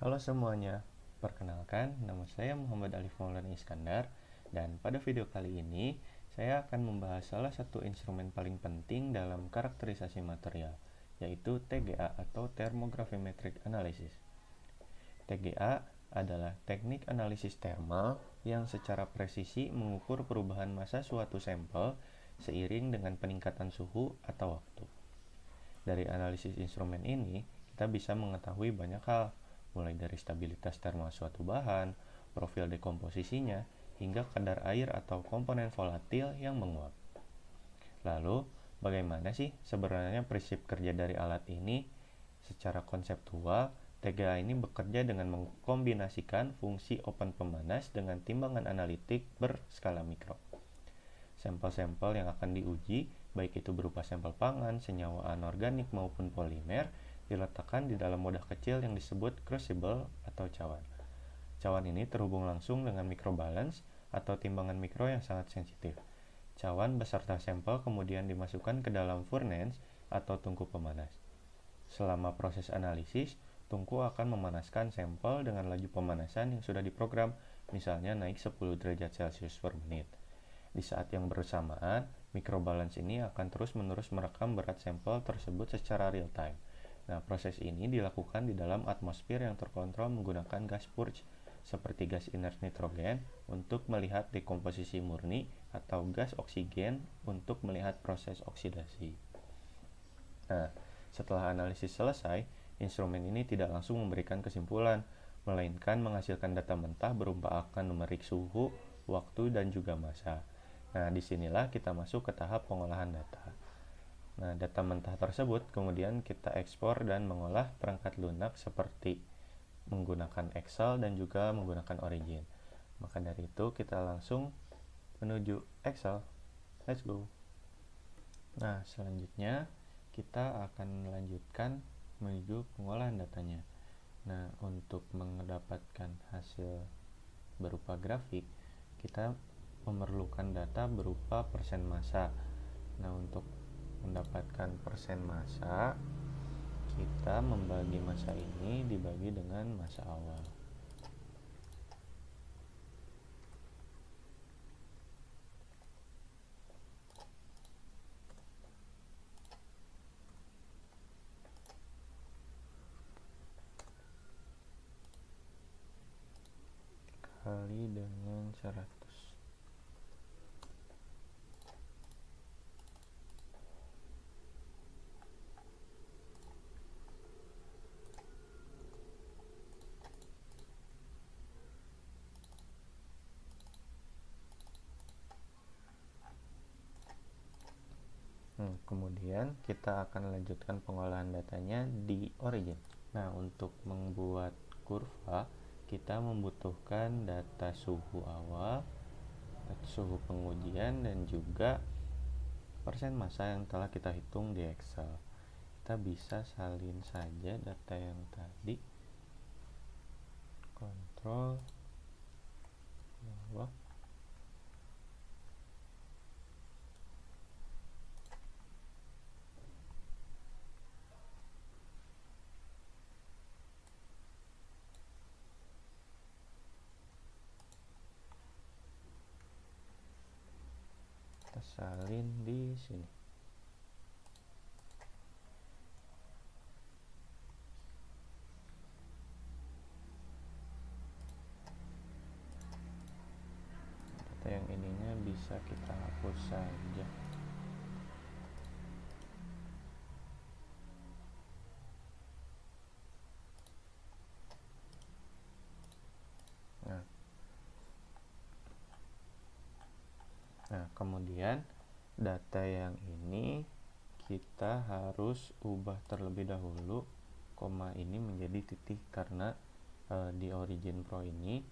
Halo semuanya, perkenalkan nama saya Muhammad Alif Maulana Iskandar dan pada video kali ini saya akan membahas salah satu instrumen paling penting dalam karakterisasi material, yaitu TGA atau Thermographimetric Analysis. TGA adalah teknik analisis termal yang secara presisi mengukur perubahan massa suatu sampel seiring dengan peningkatan suhu atau waktu. Dari analisis instrumen ini, kita bisa mengetahui banyak hal, mulai dari stabilitas termal suatu bahan, profil dekomposisinya, hingga kadar air atau komponen volatil yang menguap. Lalu, bagaimana sih sebenarnya prinsip kerja dari alat ini? Secara konseptual, TGA ini bekerja dengan mengkombinasikan fungsi open pemanas dengan timbangan analitik berskala mikro. Sampel-sampel yang akan diuji, baik itu berupa sampel pangan, senyawa anorganik maupun polimer, diletakkan di dalam wadah kecil yang disebut crucible atau cawan. Cawan ini terhubung langsung dengan microbalance atau timbangan mikro yang sangat sensitif. Cawan beserta sampel kemudian dimasukkan ke dalam furnace atau tungku pemanas. Selama proses analisis, tungku akan memanaskan sampel dengan laju pemanasan yang sudah diprogram, misalnya naik 10 derajat Celcius per menit. Di saat yang bersamaan, microbalance ini akan terus-menerus merekam berat sampel tersebut secara real time. Nah, proses ini dilakukan di dalam atmosfer yang terkontrol menggunakan gas purge, seperti gas inert nitrogen untuk melihat dekomposisi murni atau gas oksigen untuk melihat proses oksidasi. Nah, setelah analisis selesai, instrumen ini tidak langsung memberikan kesimpulan, melainkan menghasilkan data mentah berupa angka numerik suhu, waktu, dan juga massa. Nah, disinilah kita masuk ke tahap pengolahan data. Nah, data mentah tersebut kemudian kita ekspor dan mengolah perangkat lunak seperti menggunakan Excel dan juga menggunakan Origin. Maka dari itu kita langsung menuju Excel. Let's go. Nah, selanjutnya kita akan melanjutkan menuju pengolahan datanya. Nah, untuk mendapatkan hasil berupa grafik, kita memerlukan data berupa persen massa. Nah, untuk mendapatkan persen massa, kita membagi massa ini dibagi dengan massa awal. Kali dengan 100. Kemudian kita akan lanjutkan pengolahan datanya di Origin. Nah, untuk membuat kurva, kita membutuhkan data suhu awal, suhu pengujian, dan juga persen massa yang telah kita hitung di Excel. Kita bisa salin saja data yang tadi, kontrol bawah, kita salin di sini. Data yang ininya bisa kita hapus saja. Nah, kemudian data yang ini kita harus ubah terlebih dahulu koma ini menjadi titik karena di Origin Pro ini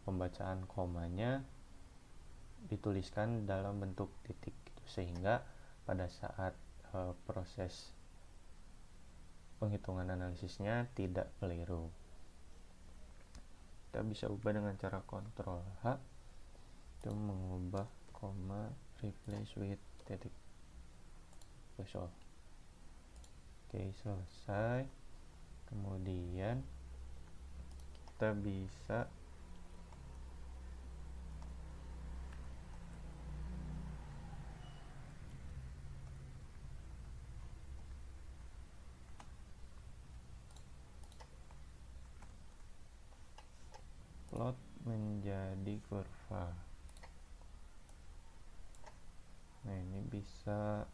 pembacaan komanya dituliskan dalam bentuk titik gitu, sehingga pada saat proses penghitungan analisisnya tidak keliru. Kita bisa ubah dengan cara Ctrl H, itu mengubah koma replace with titik. Oke, selesai. Kemudian kita bisa plot menjadi kurva. Nah, ini bisa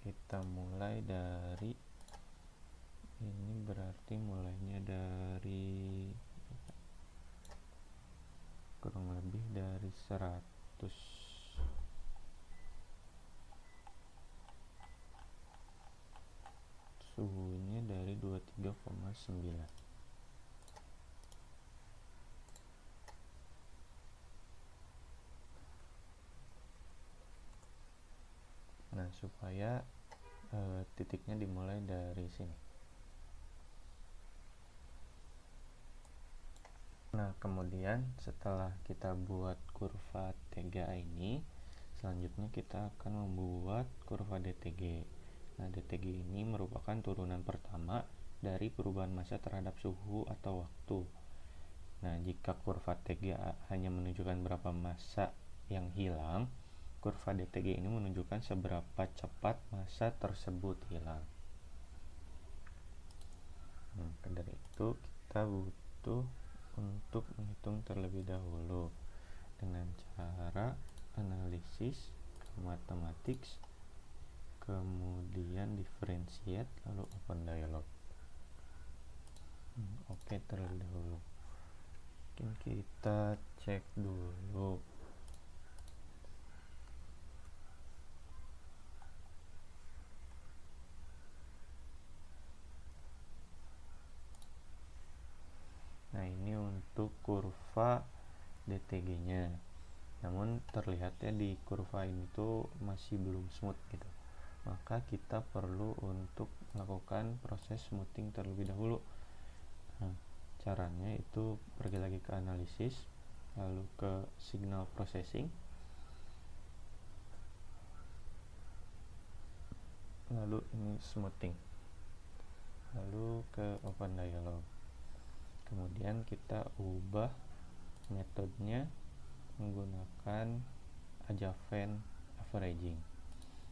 kita mulai dari ini, berarti mulainya dari kurang lebih dari 100. Suhunya dari 23,9. Nah, supaya titiknya dimulai dari sini. Nah, kemudian setelah kita buat kurva TGA ini, selanjutnya kita akan membuat kurva DTG. Nah, DTG ini merupakan turunan pertama dari perubahan massa terhadap suhu atau waktu. Nah, jika kurva TGA hanya menunjukkan berapa massa yang hilang, kurva DTG ini menunjukkan seberapa cepat massa tersebut hilang. Nah, dari itu kita butuh untuk menghitung terlebih dahulu dengan cara analisis ke mathematics, kemudian differentiate, lalu open dialog. Oke, terlebih dahulu mungkin kita cek dulu. Nah, ini untuk kurva DTG-nya. Namun terlihatnya di kurva ini tuh masih belum smooth gitu. Maka kita perlu untuk melakukan proses smoothing terlebih dahulu. Nah, caranya itu pergi lagi ke analisis, lalu ke signal processing, lalu ini smoothing, lalu ke open dialog. Kemudian kita ubah metodenya menggunakan adjuvant averaging.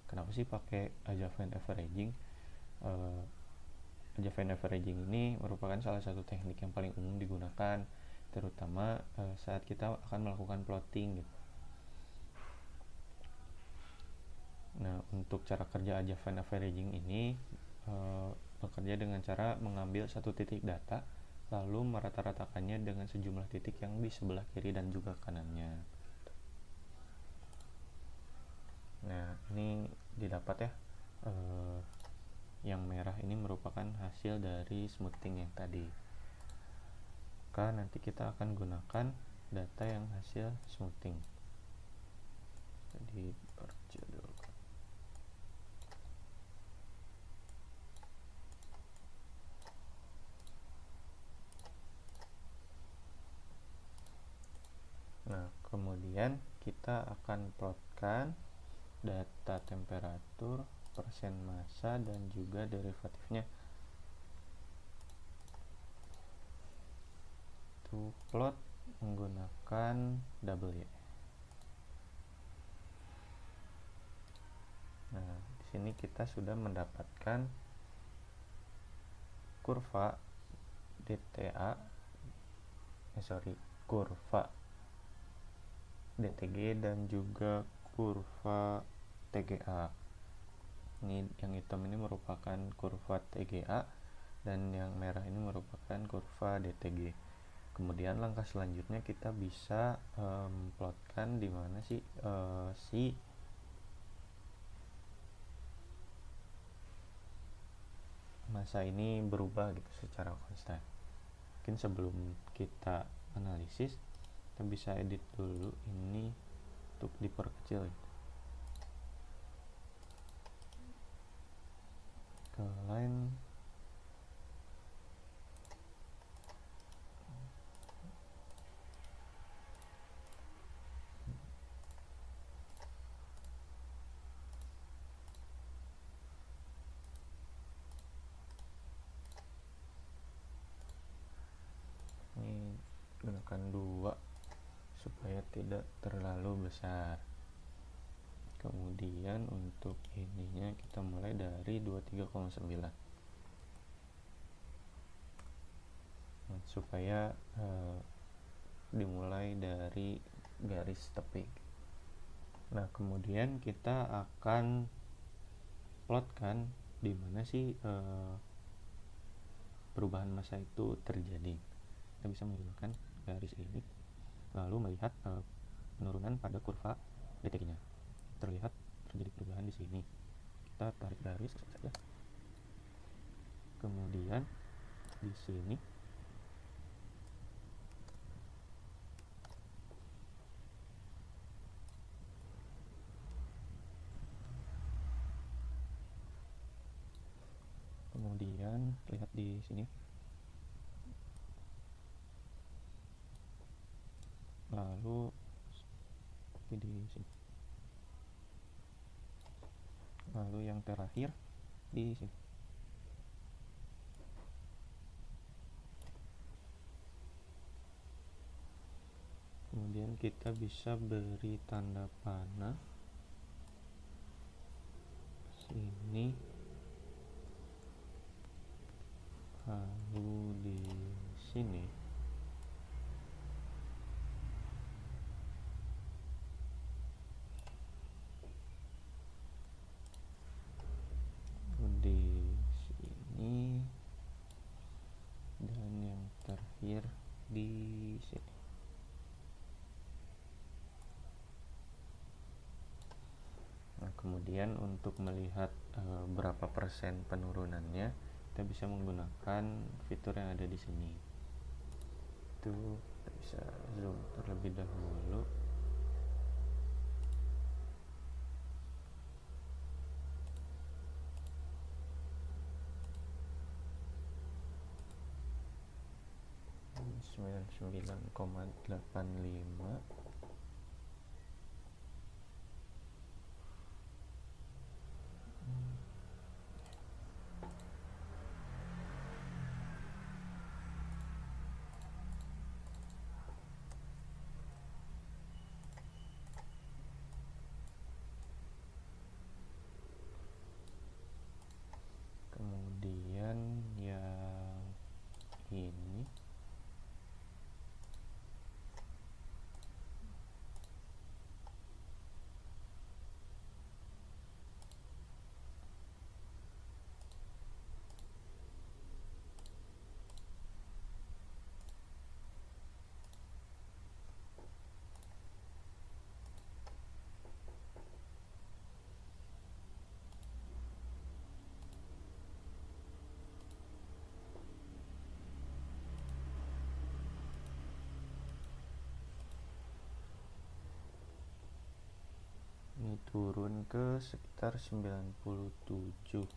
Kenapa sih pakai adjuvant averaging? Adjuvant averaging ini merupakan salah satu teknik yang paling umum digunakan, terutama saat kita akan melakukan plotting gitu. Nah, untuk cara kerja adjuvant averaging ini bekerja dengan cara mengambil satu titik data lalu merata-ratakannya dengan sejumlah titik yang di sebelah kiri dan juga kanannya. Nah, ini didapat ya, yang merah ini merupakan hasil dari smoothing yang tadi. Maka nanti kita akan gunakan data yang hasil smoothing. Jadi baca dulu. Nah, kemudian kita akan plotkan data temperatur, persen massa, dan juga derivatifnya. To plot menggunakan W. Nah, di sini kita sudah mendapatkan kurva kurva DTG dan juga kurva TGA. Ini yang hitam ini merupakan kurva TGA dan yang merah ini merupakan kurva DTG. Kemudian langkah selanjutnya kita bisa plotkan di mana sih si massa ini berubah gitu secara konstan. Mungkin sebelum kita analisis, kita bisa edit dulu ini untuk diperkecil ke line. tambahkan 2 supaya tidak terlalu besar. Kemudian untuk ininya kita mulai dari 23,9, supaya dimulai dari garis tepi. Nah, kemudian kita akan plotkan di mana sih perubahan massa itu terjadi. Kita bisa menggunakan garis ini, lalu melihat penurunan pada kurva detiknya. Terlihat terjadi perubahan di sini. Kita tarik garis saja. Kemudian di sini lihat di sini, lalu di sini, lalu yang terakhir di sini. Kemudian kita bisa beri tanda panah sini, lalu di sini. Di sini dan yang terakhir di sini. Nah, kemudian untuk melihat berapa persen penurunannya, kita bisa menggunakan fitur yang ada di sini. Itu kita bisa zoom terlebih dahulu. (99,85) Kemudian yang ini turun ke sekitar 97.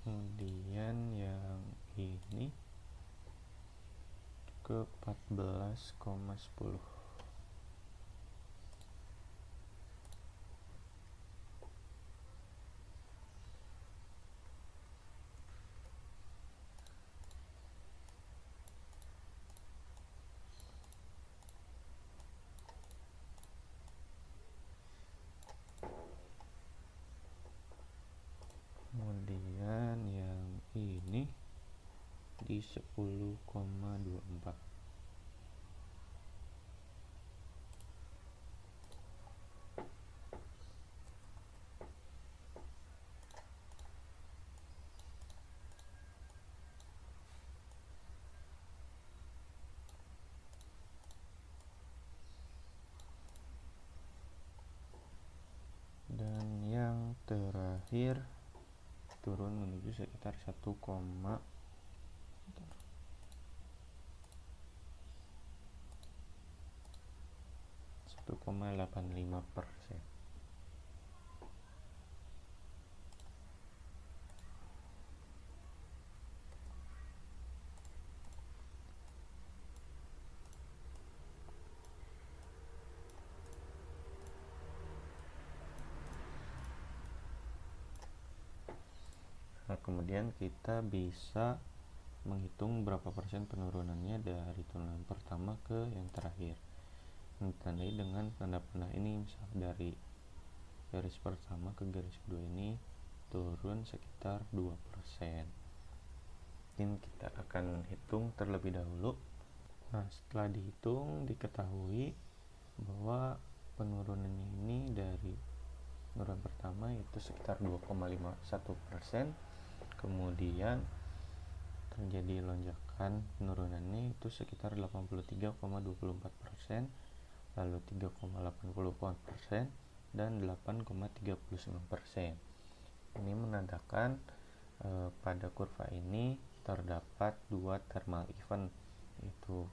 Kemudian yang ini ke 14,10. Kemudian yang ini di 10,24. Dan yang terakhir turun menuju sekitar 1,85%. kemudian kita bisa menghitung berapa persen penurunannya dari turunan pertama ke yang terakhir. Ditandai dengan tanda panah ini, misal dari garis pertama ke garis kedua ini turun sekitar 2%. Ini kita akan hitung terlebih dahulu. Nah, setelah dihitung diketahui bahwa penurunannya ini dari penurunan pertama itu sekitar 2,51%, kemudian terjadi lonjakan penurunannya itu sekitar 83,24%, lalu 3,80% dan 8,39%. Ini menandakan pada kurva ini terdapat dua thermal event, yaitu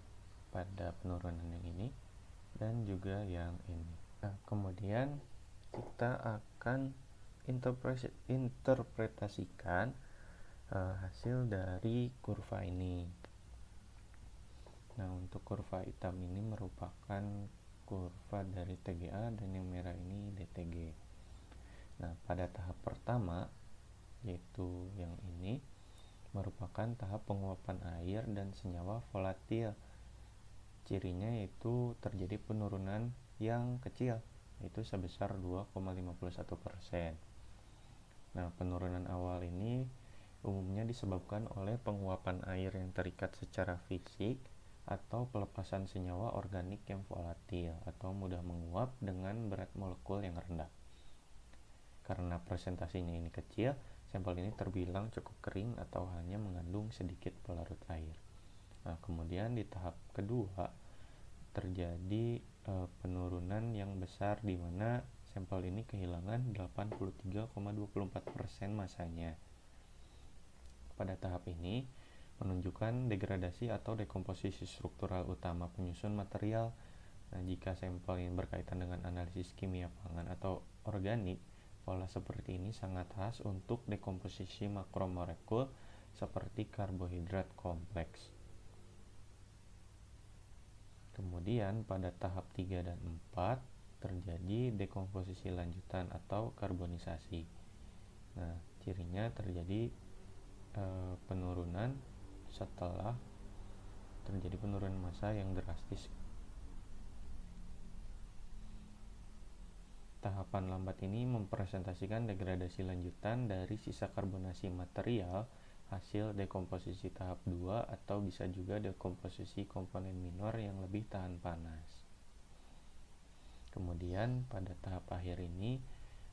pada penurunan yang ini dan juga yang ini. Nah, kemudian kita akan interpretasikan hasil dari kurva ini. Nah, untuk kurva hitam ini merupakan kurva dari TGA dan yang merah ini DTG. Nah, pada tahap pertama, yaitu yang ini, merupakan tahap penguapan air dan senyawa volatil. Cirinya yaitu terjadi penurunan yang kecil, yaitu sebesar 2,51%. Nah, penurunan awal ini umumnya disebabkan oleh penguapan air yang terikat secara fisik atau pelepasan senyawa organik yang volatil atau mudah menguap dengan berat molekul yang rendah. Karena presentasinya ini kecil, sampel ini terbilang cukup kering atau hanya mengandung sedikit pelarut air. Nah, kemudian di tahap kedua terjadi penurunan yang besar di mana sampel ini kehilangan 83,24% masanya. Pada tahap ini menunjukkan degradasi atau dekomposisi struktural utama penyusun material. Nah, jika sampel ini berkaitan dengan analisis kimia pangan atau organik, pola seperti ini sangat khas untuk dekomposisi makromolekul seperti karbohidrat kompleks. Kemudian pada tahap 3 dan 4 terjadi dekomposisi lanjutan atau karbonisasi. Nah, cirinya terjadi penurunan setelah terjadi penurunan massa yang drastis. Tahapan lambat ini mempresentasikan degradasi lanjutan dari sisa karbonasi material hasil dekomposisi tahap 2 atau bisa juga dekomposisi komponen minor yang lebih tahan panas. Kemudian pada tahap akhir ini,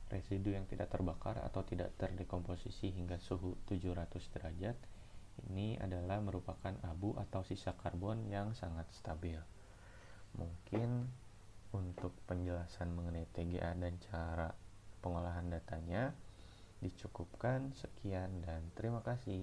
residu yang tidak terbakar atau tidak terdekomposisi hingga suhu 700 derajat ini adalah merupakan abu atau sisa karbon yang sangat stabil. Mungkin untuk penjelasan mengenai TGA dan cara pengolahan datanya dicukupkan. Sekian dan terima kasih.